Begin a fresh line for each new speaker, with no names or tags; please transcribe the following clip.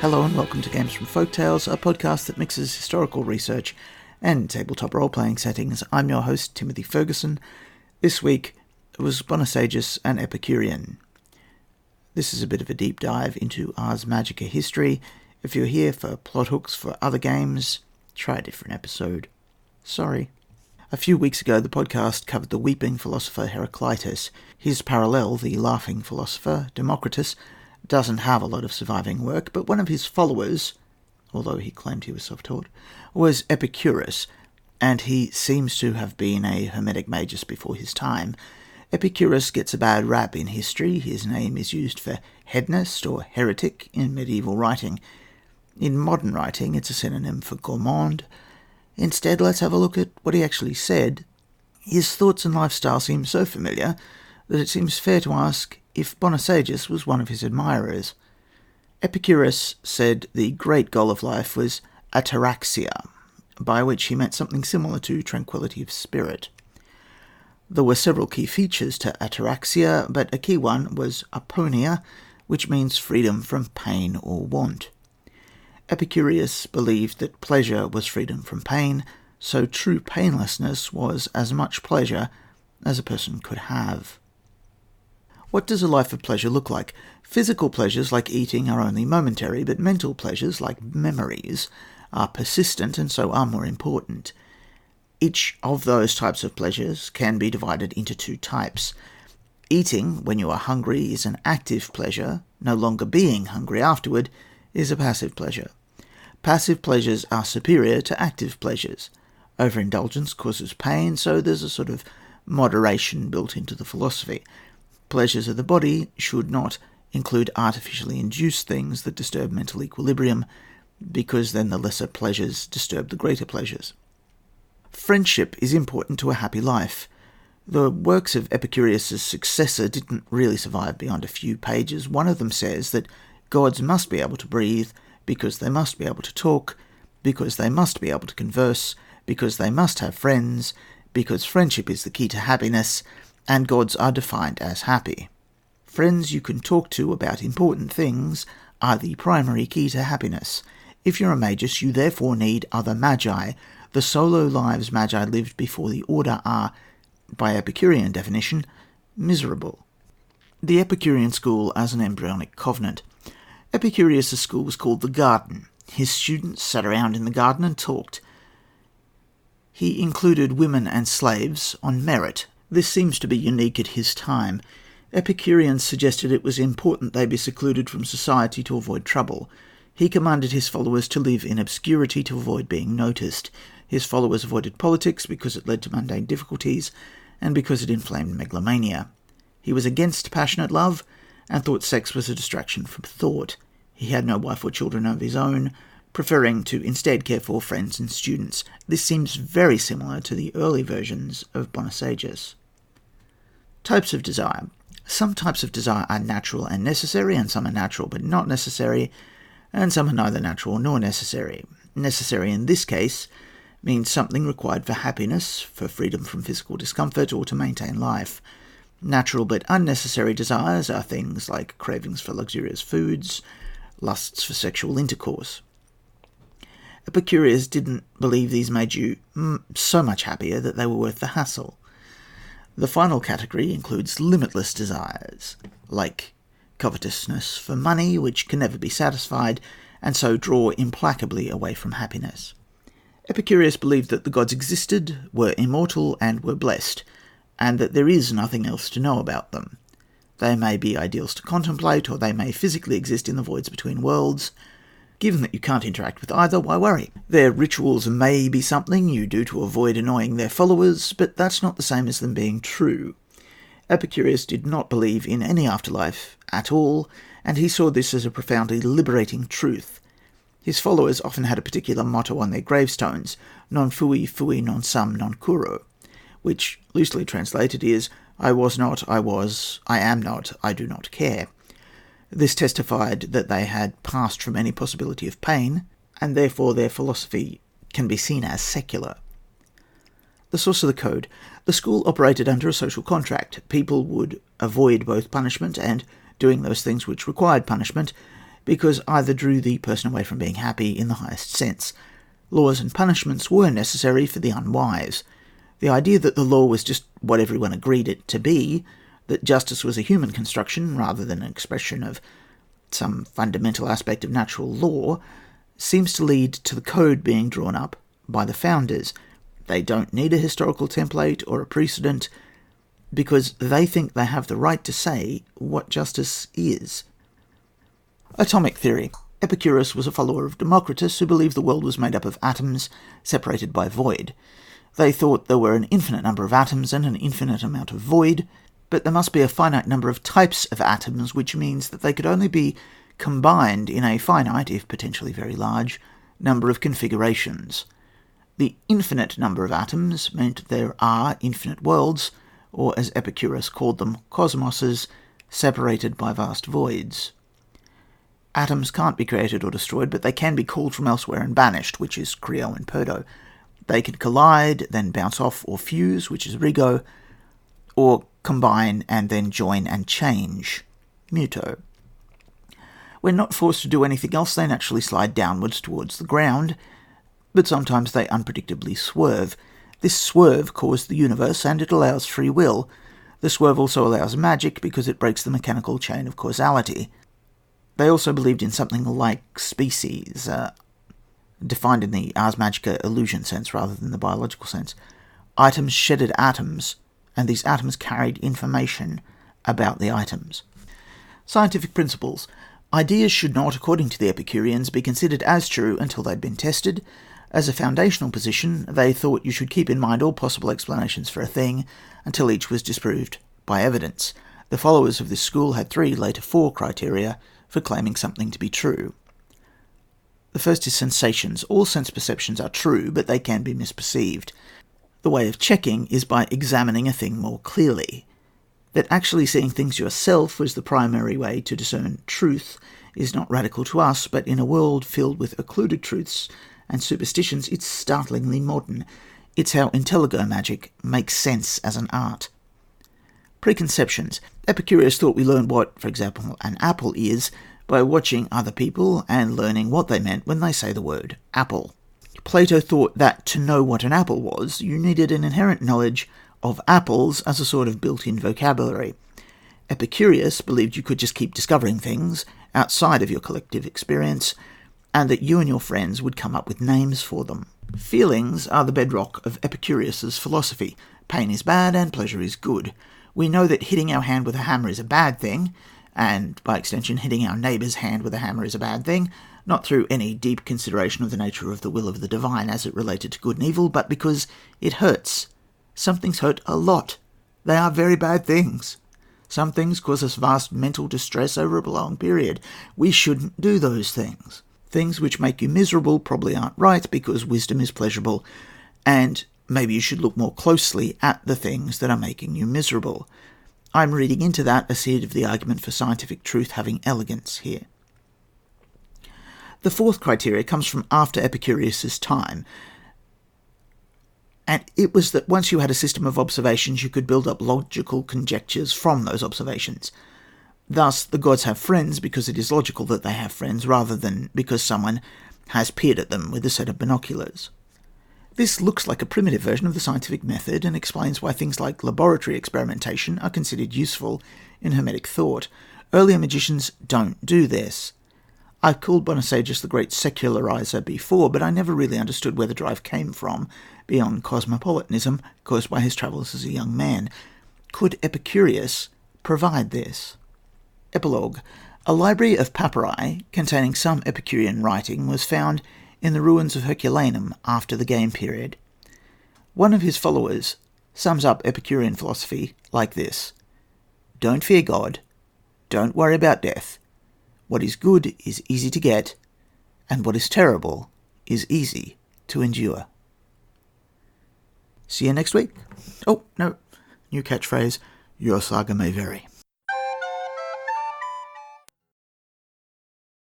Hello and welcome to Games from Folktales, a podcast that mixes historical research and tabletop role-playing settings. I'm your host, Timothy Ferguson. This week it was Bonisagus and Epicurean. This is a bit of a deep dive into Ars Magica history. If you're here for plot hooks for other games, try a different episode. Sorry. A few weeks ago, the podcast covered the weeping philosopher Heraclitus. His parallel, the laughing philosopher Democritus, doesn't have a lot of surviving work, but one of his followers, although he claimed he was self-taught, was Epicurus, and he seems to have been a Hermetic magus before his time. Epicurus gets a bad rap in history. His name is used for hedonist or heretic in medieval writing. In modern writing, it's a synonym for gourmand. Instead, let's have a look at what he actually said. His thoughts and lifestyle seem so familiar that it seems fair to ask if Bonisagus was one of his admirers. Epicurus said the great goal of life was ataraxia, by which he meant something similar to tranquility of spirit. There were several key features to ataraxia, but a key one was aponia, which means freedom from pain or want. Epicurus believed that pleasure was freedom from pain, so true painlessness was as much pleasure as a person could have. What does a life of pleasure look like? Physical pleasures like eating are only momentary, but mental pleasures like memories are persistent and so are more important. Each of those types of pleasures can be divided into two types. Eating when you are hungry is an active pleasure. No longer being hungry afterward is a passive pleasure. Passive pleasures are superior to active pleasures. Overindulgence causes pain, so there's a sort of moderation built into the philosophy. Pleasures of the body should not include artificially induced things that disturb mental equilibrium, because then the lesser pleasures disturb the greater pleasures. Friendship is important to a happy life. The works of Epicurus' successor didn't really survive beyond a few pages. One of them says that gods must be able to breathe, because they must be able to talk, because they must be able to converse, because they must have friends, because friendship is the key to happiness, and gods are defined as happy. Friends you can talk to about important things are the primary key to happiness. If you're a magus, you therefore need other magi. The solo lives magi lived before the order are, by Epicurean definition, miserable. The Epicurean school as an embryonic covenant. Epicurus' school was called the Garden. His students sat around in the garden and talked. He included women and slaves on merit. This seems to be unique at his time. Epicureans suggested it was important they be secluded from society to avoid trouble. He commanded his followers to live in obscurity to avoid being noticed. His followers avoided politics because it led to mundane difficulties and because it inflamed megalomania. He was against passionate love and thought sex was a distraction from thought. He had no wife or children of his own, preferring to instead care for friends and students. This seems very similar to the early versions of Bonisagus. Types of desire. Some types of desire are natural and necessary, and some are natural but not necessary, and some are neither natural nor necessary. Necessary in this case means something required for happiness, for freedom from physical discomfort, or to maintain life. Natural but unnecessary desires are things like cravings for luxurious foods, lusts for sexual intercourse. Epicurus didn't believe these made you so much happier that they were worth the hassle. The final category includes limitless desires, like covetousness for money, which can never be satisfied, and so draw implacably away from happiness. Epicurus believed that the gods existed, were immortal, and were blessed, and that there is nothing else to know about them. They may be ideals to contemplate, or they may physically exist in the voids between worlds. Given that you can't interact with either, why worry? Their rituals may be something you do to avoid annoying their followers, but that's not the same as them being true. Epicurus did not believe in any afterlife at all, and he saw this as a profoundly liberating truth. His followers often had a particular motto on their gravestones, non fui, fui non sum, non curo, which, loosely translated, is, I was not, I was, I am not, I do not care. This testified that they had passed from any possibility of pain, and therefore their philosophy can be seen as secular. The source of the code. The school operated under a social contract. People would avoid both punishment and doing those things which required punishment because either drew the person away from being happy in the highest sense. Laws and punishments were necessary for the unwise. The idea that the law was just what everyone agreed it to be, that justice was a human construction rather than an expression of some fundamental aspect of natural law, seems to lead to the code being drawn up by the founders. They don't need a historical template or a precedent because they think they have the right to say what justice is. Atomic theory. Epicurus was a follower of Democritus, who believed the world was made up of atoms separated by void. They thought there were an infinite number of atoms and an infinite amount of void, but there must be a finite number of types of atoms, which means that they could only be combined in a finite, if potentially very large, number of configurations. The infinite number of atoms meant there are infinite worlds, or as Epicurus called them, cosmoses, separated by vast voids. Atoms can't be created or destroyed, but they can be called from elsewhere and banished, which is creo and perdo. They can collide, then bounce off or fuse, which is rego, or combine and then join and change, muto. When not forced to do anything else, they naturally slide downwards towards the ground, but sometimes they unpredictably swerve. This swerve caused the universe, and it allows free will. The swerve also allows magic because it breaks the mechanical chain of causality. They also believed in something like species, defined in the Ars Magica illusion sense rather than the biological sense. Items shedded atoms, and these atoms carried information about the items. Scientific principles. Ideas should not, according to the Epicureans, be considered as true until they'd been tested. As a foundational position, they thought you should keep in mind all possible explanations for a thing until each was disproved by evidence. The followers of this school had 3, later 4 criteria for claiming something to be true. The first is sensations. All sense perceptions are true, but they can be misperceived. The way of checking is by examining a thing more clearly. That actually seeing things yourself was the primary way to discern truth is not radical to us, but in a world filled with occluded truths and superstitions, it's startlingly modern. It's how intelligo magic makes sense as an art. Preconceptions. Epicurus thought we learned what, for example, an apple is by watching other people and learning what they meant when they say the word apple. Plato thought that to know what an apple was, you needed an inherent knowledge of apples as a sort of built-in vocabulary. Epicurus believed you could just keep discovering things outside of your collective experience, and that you and your friends would come up with names for them. Feelings are the bedrock of Epicurus's philosophy. Pain is bad and pleasure is good. We know that hitting our hand with a hammer is a bad thing, and by extension hitting our neighbour's hand with a hammer is a bad thing, not through any deep consideration of the nature of the will of the divine as it related to good and evil, but because it hurts. Some things hurt a lot. They are very bad things. Some things cause us vast mental distress over a prolonged period. We shouldn't do those things. Things which make you miserable probably aren't right because wisdom is pleasurable, and maybe you should look more closely at the things that are making you miserable. I'm reading into that a seed of the argument for scientific truth having elegance here. The fourth criteria comes from after Epicurus's time, and it was that once you had a system of observations, you could build up logical conjectures from those observations. Thus, the gods have friends because it is logical that they have friends, rather than because someone has peered at them with a set of binoculars. This looks like a primitive version of the scientific method and explains why things like laboratory experimentation are considered useful in Hermetic thought. Earlier magicians don't do this. I've called Bonisagus the great secularizer before, but I never really understood where the drive came from, beyond cosmopolitanism caused by his travels as a young man. Could Epicurus provide this? Epilogue. A library of papyri containing some Epicurean writing was found in the ruins of Herculaneum after the game period. One of his followers sums up Epicurean philosophy like this: don't fear God, don't worry about death. What is good is easy to get, and what is terrible is easy to endure. See you next week. Oh, no, new catchphrase, your saga may vary.